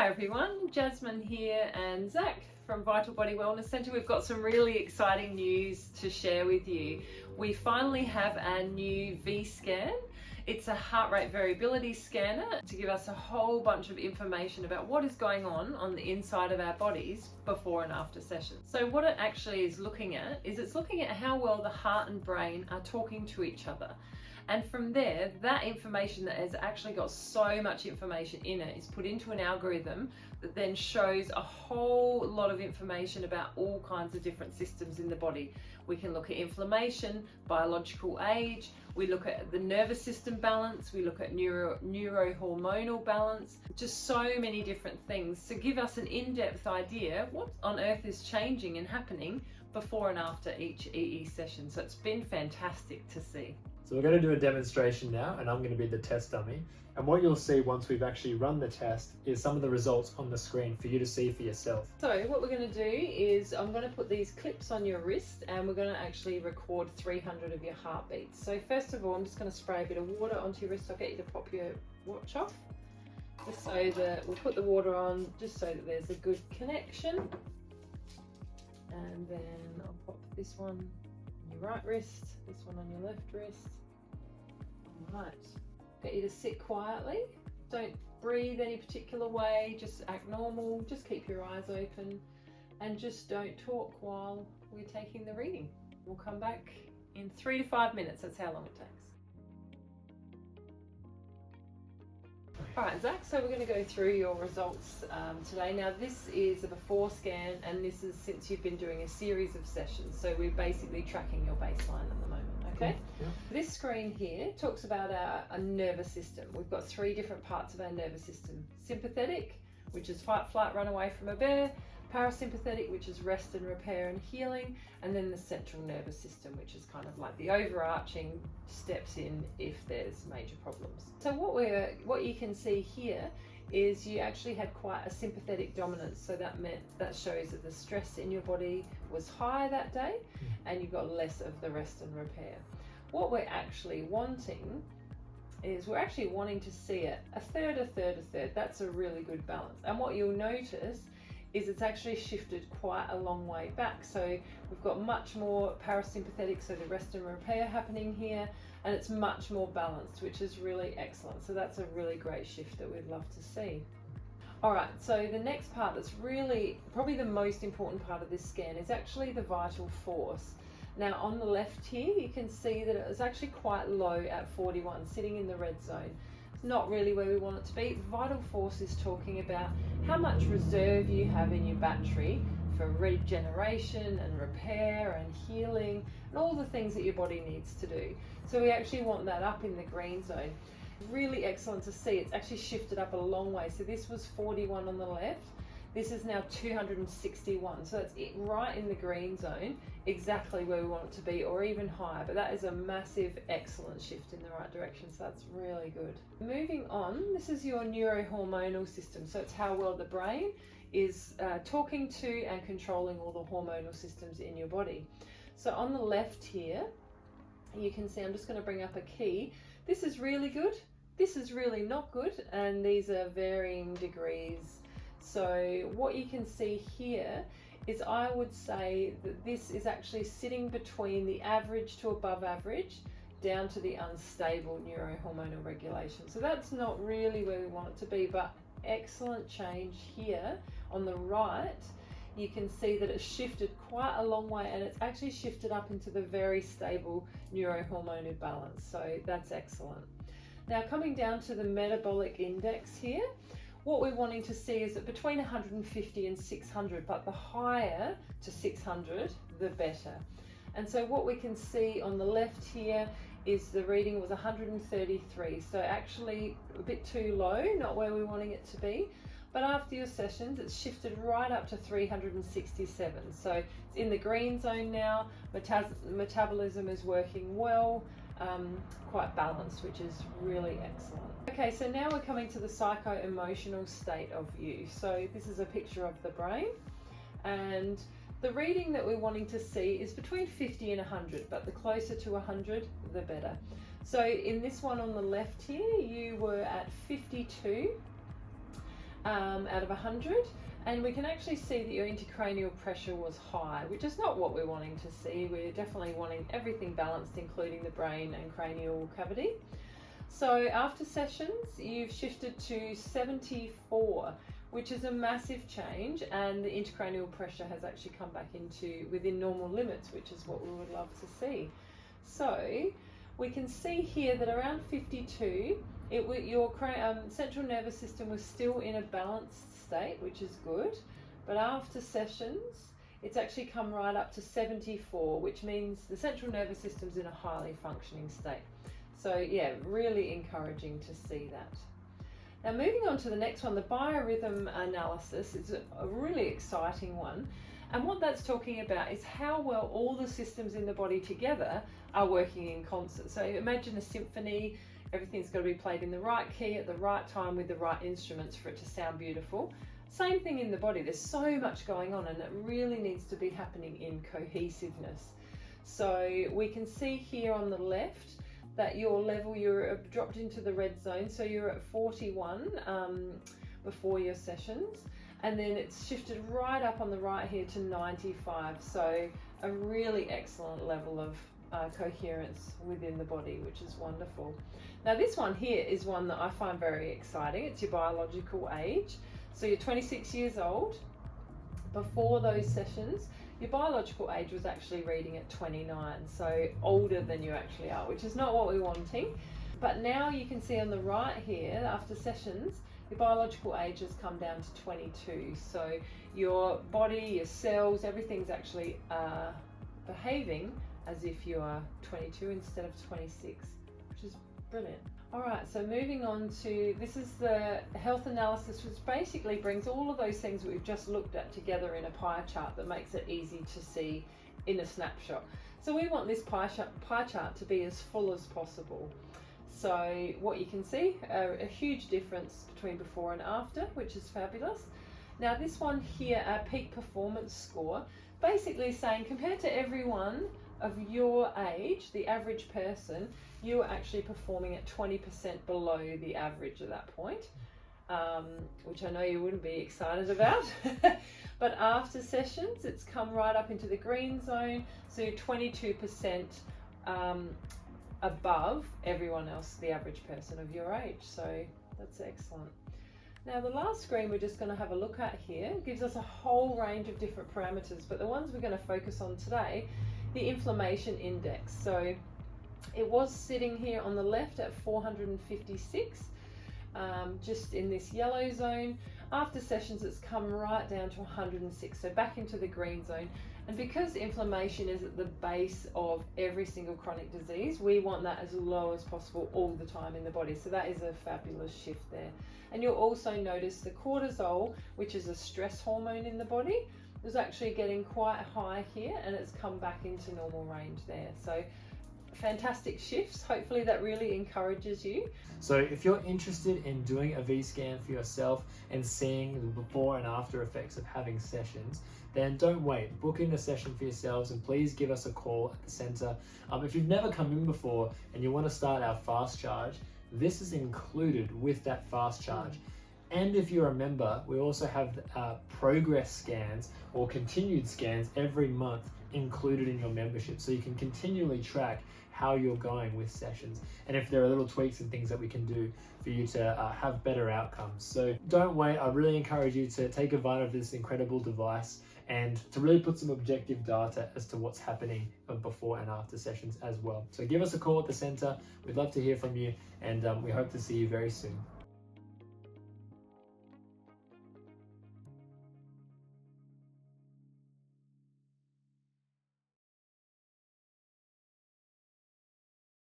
Hi everyone, Jasmine here and Zach from Vital Body Wellness Centre. We've got some really exciting news to share with you. We finally have our new VScan. It's a heart rate variability scanner to give us a whole bunch of information about what is going on the inside of our bodies before and after sessions. So what it actually is looking at is it's looking at how well the heart and brain are talking to each other. And from there, that information that has actually got so much information in it is put into an algorithm that then shows a whole lot of information about all kinds of different systems in the body. We can look at inflammation, biological age, we look at the nervous system balance, we look at neurohormonal balance, just so many different things to give us an in-depth idea what on earth is changing and happening before and after each EE session. So it's been fantastic to see. So we're going to do a demonstration now, and I'm going to be the test dummy. And what you'll see once we've actually run the test is some of the results on the screen for you to see for yourself. So what we're going to do is I'm going to put these clips on your wrist and we're going to actually record 300 of your heartbeats. So first of all, I'm just going to spray a bit of water onto your wrist. I'll get you to pop your watch off, just so that we'll put the water on just so that there's a good connection. And then I'll pop this one on your right wrist, this one on your left wrist. Right, get you to sit quietly, don't breathe any particular way, just act normal, just keep your eyes open and just don't talk while we're taking the reading. We'll come back in 3 to 5 minutes, that's how long it takes. Alright Zach, so we're going to go through your results today. Now this is a before scan and this is since you've been doing a series of sessions, so we're basically tracking your baseline at the moment. Okay, yeah. This screen here talks about our nervous system. We've got 3 different parts of our nervous system. Sympathetic, which is fight, flight, run away from a bear. Parasympathetic, which is rest and repair and healing. And then the central nervous system, which is kind of like the overarching steps in if there's major problems. So what you can see here is you actually had quite a sympathetic dominance, so that shows that the stress in your body was high that day and you got less of the rest and repair. What we're actually wanting is we're actually wanting to see it a third, a third, a third. That's a really good balance. And what you'll notice is it's actually shifted quite a long way back. So we've got much more parasympathetic, so the rest and repair happening here, and it's much more balanced, which is really excellent. So that's a really great shift that we'd love to see. All right, so the next part that's really probably the most important part of this scan is actually the vital force. Now on the left here, you can see that it was actually quite low at 41, sitting in the red zone. It's not really where we want it to be. Vital force is talking about how much reserve you have in your battery for regeneration and repair and healing and all the things that your body needs to do. So we actually want that up in the green zone. Really excellent to see. It's actually shifted up a long way. So this was 41 on the left. This is now 261. So that's it, right in the green zone, exactly where we want it to be, or even higher. But that is a massive, excellent shift in the right direction. So that's really good. Moving on, this is your neurohormonal system. So it's how well the brain is talking to and controlling all the hormonal systems in your body. So on the left here, you can see, I'm just going to bring up a key. This is really good. This is really not good. And these are varying degrees. So what you can see here is I would say that this is actually sitting between the average to above average down to the unstable neurohormonal regulation. So that's not really where we want it to be, but excellent change here on the right. You can see that it's shifted quite a long way and it's actually shifted up into the very stable neurohormonal balance. So that's excellent. Now coming down to the metabolic index here, what we're wanting to see is that between 150 and 600, but the higher to 600, the better. And so what we can see on the left here is the reading was 133. So actually a bit too low, not where we're wanting it to be. But after your sessions, it's shifted right up to 367. So it's in the green zone now. Metabolism is working well, quite balanced, which is really excellent. Okay, so now we're coming to the psycho-emotional state of you. So this is a picture of the brain, and the reading that we're wanting to see is between 50 and 100, but the closer to 100, the better. So in this one on the left here, you were at 52. out of 100. And we can actually see that your intracranial pressure was high, which is not what we're wanting to see. We're definitely wanting everything balanced, including the brain and cranial cavity. So after sessions, you've shifted to 74, which is a massive change, and the intracranial pressure has actually come back into within normal limits, which is what we would love to see. So we can see here that around 52, your central nervous system was still in a balanced state, which is good, but after sessions, it's actually come right up to 74, which means the central nervous system's in a highly functioning state. So yeah, really encouraging to see that. Now moving on to the next one, the biorhythm analysis is a really exciting one. And what that's talking about is how well all the systems in the body together are working in concert. So imagine a symphony, everything's got to be played in the right key at the right time with the right instruments for it to sound beautiful. Same thing in the body, there's so much going on and it really needs to be happening in cohesiveness. So we can see here on the left that your level, you're dropped into the red zone, so you're at 41 before your sessions, and then it's shifted right up on the right here to 95, so a really excellent level of coherence within the body, which is wonderful. Now this one here is one that I find very exciting. It's your biological age, so you're 26 years old. Before those sessions, your biological age was actually reading at 29, so older than you actually are, which is not what we're wanting. But now you can see on the right here, after sessions, your biological age has come down to 22. So your body, your cells, everything's actually behaving as if you are 22 instead of 26, which is brilliant. All right, so moving on to, this is the health analysis, which basically brings all of those things that we've just looked at together in a pie chart that makes it easy to see in a snapshot. So we want this pie chart to be as full as possible. So what you can see, a huge difference between before and after, which is fabulous. Now this one here, our peak performance score, basically saying compared to everyone of your age, the average person, you are actually performing at 20% below the average at that point, which I know you wouldn't be excited about. But after sessions, it's come right up into the green zone, so you're 22% above everyone else, the average person of your age. So that's excellent. Now the last screen we're just going to have a look at here gives us a whole range of different parameters, but the ones we're going to focus on today, the inflammation index. So it was sitting here on the left at 456, just in this yellow zone. After sessions, it's come right down to 106, so back into the green zone. And because inflammation is at the base of every single chronic disease, we want that as low as possible all the time in the body. So that is a fabulous shift there. And you'll also notice the cortisol, which is a stress hormone in the body, is actually getting quite high here, and it's come back into normal range there. So fantastic shifts. Hopefully that really encourages you. So if you're interested in doing a VScan for yourself and seeing the before and after effects of having sessions, then don't wait. Book in a session for yourselves and please give us a call at the centre. If you've never come in before and you want to start our fast charge, this is included with that fast charge. And if you're a member, we also have progress scans or continued scans every month included in your membership, so you can continually track how you're going with sessions and if there are little tweaks and things that we can do for you to have better outcomes. So don't wait. I really encourage you to take advantage of this incredible device and to really put some objective data as to what's happening before and after sessions as well. So give us a call at the centre. We'd love to hear from you, and we hope to see you very soon.